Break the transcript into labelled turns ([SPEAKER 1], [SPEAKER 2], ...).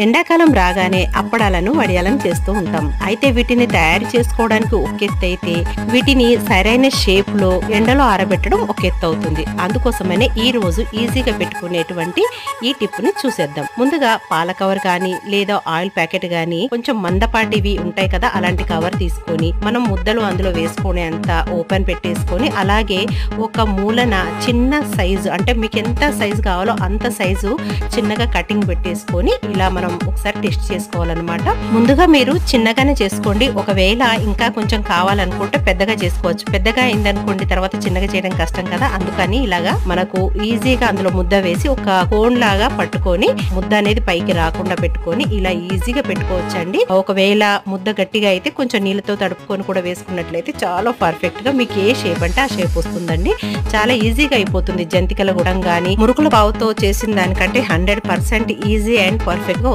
[SPEAKER 1] ఎండాకాలం రాగానే అప్పడాలను వడియాలను చేస్తూ ఉంటాం. అయితే వీటిని తయారు చేసుకోవడానికి ఒక ఎత్తు అయితే వీటిని సరైన షేప్ లో ఎండలో ఆరబెట్టడం ఒక ఎత్తు అవుతుంది. అందుకోసమనే ఈ రోజు ఈజీగా పెట్టుకునేటువంటి ఈ టిప్ ని చూసేద్దాం. ముందుగా పాల కవర్ గానీ లేదా ఆయిల్ ప్యాకెట్ గానీ కొంచెం మందపాటివి ఉంటాయి కదా, అలాంటి కవర్ తీసుకొని మనం ముద్దలు అందులో వేసుకునే అంత ఓపెన్ పెట్టేసుకొని అలాగే ఒక మూలన చిన్న సైజు అంటే మీకు ఎంత సైజు కావాలో అంత సైజు చిన్నగా కటింగ్ పెట్టేసుకొని ఇలా మనం ఒకసారి టెస్ట్ చేసుకోవాలన్నమాట. ముందుగా మీరు చిన్నగానే చేసుకోండి. ఒకవేళ ఇంకా కొంచెం కావాలనుకుంటే పెద్దగా చేసుకోవచ్చు. పెద్దగా అయిందనుకోండి తర్వాత చిన్నగా చేయడం కష్టం కదా, అందుకని ఇలాగా మనకు ఈజీగా అందులో ముద్ద వేసి ఒక కోన్ లాగా పట్టుకొని ముద్ద అనేది పైకి రాకుండా పెట్టుకొని ఇలా ఈజీగా పెట్టుకోవచ్చండి. ఒకవేళ ముద్ద గట్టిగా అయితే కొంచెం నీళ్ళతో తడుపుకొని కూడా వేసుకున్నట్లయితే చాలా పర్ఫెక్ట్ గా మీకు ఏ షేప్ అంటే ఆ షేప్ వస్తుందండి. చాలా ఈజీగా అయిపోతుంది. జంతికల గుడం గానీ మురుకుల పావుతో చేసిన దానికంటే 100% ఈజీ అండ్ పర్ఫెక్ట్ గా